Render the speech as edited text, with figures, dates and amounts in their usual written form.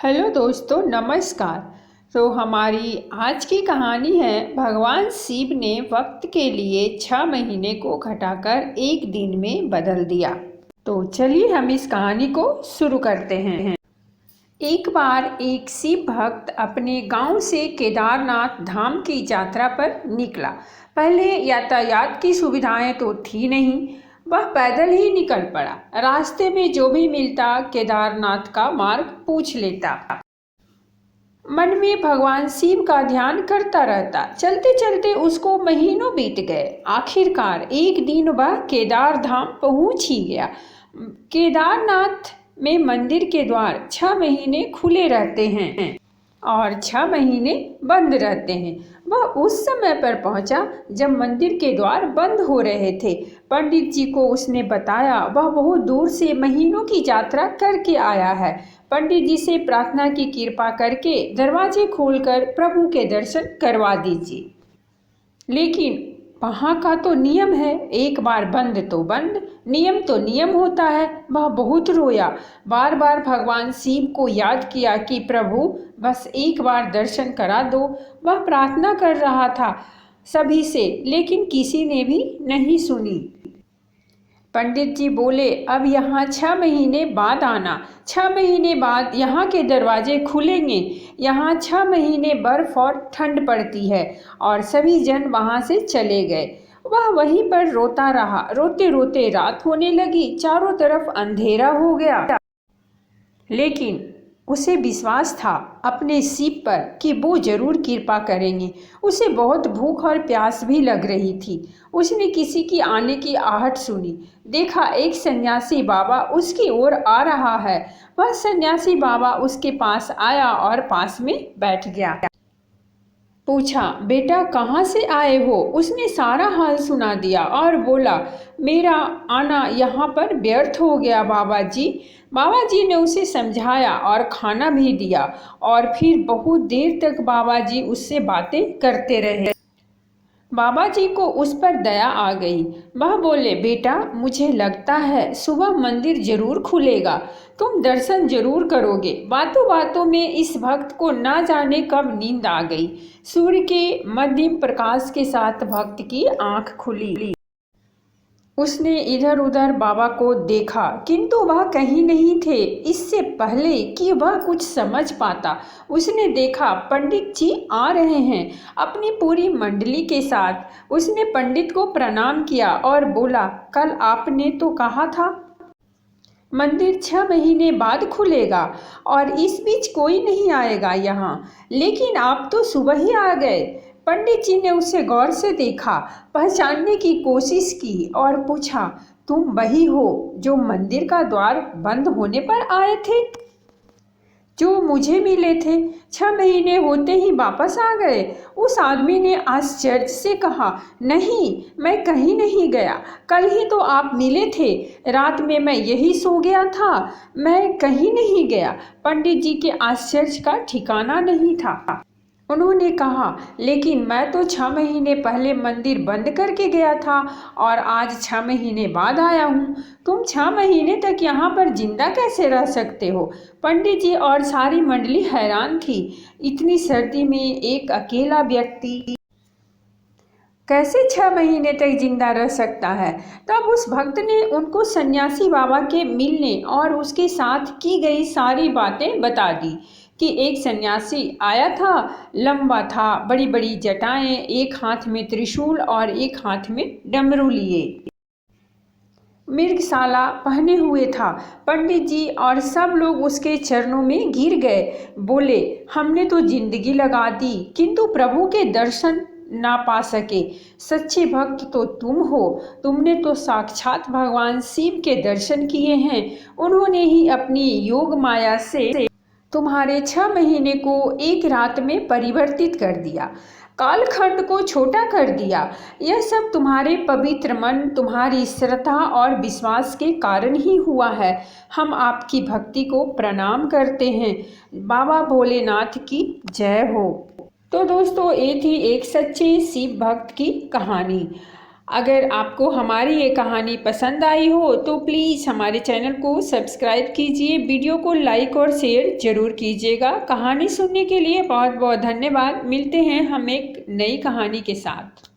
Hello दोस्तों, नमस्कार। तो हमारी आज की कहानी है भगवान शिव ने वक्त के लिए 6 महीने को घटाकर एक दिन में बदल दिया। तो चलिए हम इस कहानी को शुरू करते हैं। एक बार एक शिव भक्त अपने गांव से केदारनाथ धाम की यात्रा पर निकला। पहले यातायात की सुविधाएं तो थी नहीं, वह पैदल ही निकल पड़ा। रास्ते में जो भी मिलता केदारनाथ का मार्ग पूछ लेता। मन में भगवान शिव का ध्यान करता रहता। चलते चलते उसको महीनों बीत गए। आखिरकार एक दिन वह केदार धाम पहुंच ही गया। केदारनाथ में मंदिर के द्वार 6 महीने खुले रहते हैं और 6 महीने बंद रहते हैं। वह उस समय पर पहुंचा जब मंदिर के द्वार बंद हो रहे थे। पंडित जी को उसने बताया वह बहुत दूर से महीनों की यात्रा करके आया है। पंडित जी से प्रार्थना की कृपा करके दरवाजे खोलकर प्रभु के दर्शन करवा दीजिए। लेकिन वहाँ का तो नियम है, एक बार बंद तो बंद, नियम तो नियम होता है। वह बहुत रोया, बार बार भगवान शिव को याद किया कि प्रभु बस एक बार दर्शन करा दो। वह प्रार्थना कर रहा था सभी से, लेकिन किसी ने भी नहीं सुनी। पंडित जी बोले, अब यहाँ 6 महीने बाद आना। 6 महीने बाद यहाँ के दरवाजे खुलेंगे। यहाँ 6 महीने बर्फ और ठंड पड़ती है। और सभी जन वहाँ से चले गए। वह वहीं पर रोता रहा। रोते रोते रात होने लगी, चारों तरफ अंधेरा हो गया। लेकिन उसे विश्वास था अपने शिव पर कि वो जरूर कृपा करेंगे। उसे बहुत भूख और प्यास भी लग रही थी। उसने किसी की आने की आहट सुनी। देखा एक सन्यासी बाबा उसकी ओर आ रहा है। वह सन्यासी बाबा उसके पास आया और पास में बैठ गया। पूछा, बेटा कहाँ से आए हो? उसने सारा हाल सुना दिया और बोला, मेरा आना यहाँ पर व्यर्थ हो गया बाबा जी। बाबा जी ने उसे समझाया और खाना भी दिया और फिर बहुत देर तक बाबा जी उससे बातें करते रहे। बाबा जी को उस पर दया आ गई। वह बोले, बेटा मुझे लगता है सुबह मंदिर जरूर खुलेगा, तुम दर्शन जरूर करोगे। बातों बातों में इस भक्त को ना जाने कब नींद आ गई। सूर्य के मध्यम प्रकाश के साथ भक्त की आंख खुली। उसने इधर उधर बाबा को देखा, किंतु वह कहीं नहीं थे। इससे पहले कि वह कुछ समझ पाता, उसने देखा पंडित जी आ रहे हैं अपनी पूरी मंडली के साथ। उसने पंडित को प्रणाम किया और बोला, कल आपने तो कहा था मंदिर 6 महीने बाद खुलेगा और इस बीच कोई नहीं आएगा यहाँ, लेकिन आप तो सुबह ही आ गए। पंडित जी ने उसे गौर से देखा, पहचानने की कोशिश की और पूछा, तुम वही हो जो मंदिर का द्वार बंद होने पर आए थे, जो मुझे मिले थे? 6 महीने होते ही वापस आ गए? उस आदमी ने आश्चर्य से कहा, नहीं, मैं कहीं नहीं गया। कल ही तो आप मिले थे। रात में मैं यही सो गया था, मैं कहीं नहीं गया। पंडित जी के आश्चर्य का ठिकाना नहीं था। उन्होंने कहा, लेकिन मैं तो 6 महीने पहले मंदिर बंद करके गया था और आज 6 महीने बाद आया हूँ। तुम 6 महीने तक यहाँ पर जिंदा कैसे रह सकते हो? पंडित जी और सारी मंडली हैरान थी। इतनी सर्दी में एक अकेला व्यक्ति कैसे 6 महीने तक जिंदा रह सकता है? तब उस भक्त ने उनको सन्यासी बाबा के मिलने और उसके साथ की गई सारी बातें बता दी कि एक सन्यासी आया था, लंबा था, बड़ी बड़ी जटाएं, एक हाथ में त्रिशूल और एक हाथ में डमरू लिए, मृगशाला पहने हुए था। पंडित जी और सब लोग उसके चरणों में गिर गए। बोले, हमने तो जिंदगी लगा दी किंतु प्रभु के दर्शन ना पा सके। सच्चे भक्त तो तुम हो। तुमने तो साक्षात भगवान शिव के दर्शन किए हैं। उन्होंने ही अपनी योग माया से तुम्हारे 6 महीने को एक रात में परिवर्तित कर दिया, कालखंड को छोटा कर दिया। यह सब तुम्हारे पवित्र मन, तुम्हारी श्रद्धा और विश्वास के कारण ही हुआ है। हम आपकी भक्ति को प्रणाम करते हैं। बाबा भोलेनाथ की जय हो। तो दोस्तों, ये थी एक सच्चे शिव भक्त की कहानी। अगर आपको हमारी ये कहानी पसंद आई हो तो प्लीज़ हमारे चैनल को सब्सक्राइब कीजिए, वीडियो को लाइक और शेयर ज़रूर कीजिएगा। कहानी सुनने के लिए बहुत बहुत धन्यवाद। मिलते हैं हम एक नई कहानी के साथ।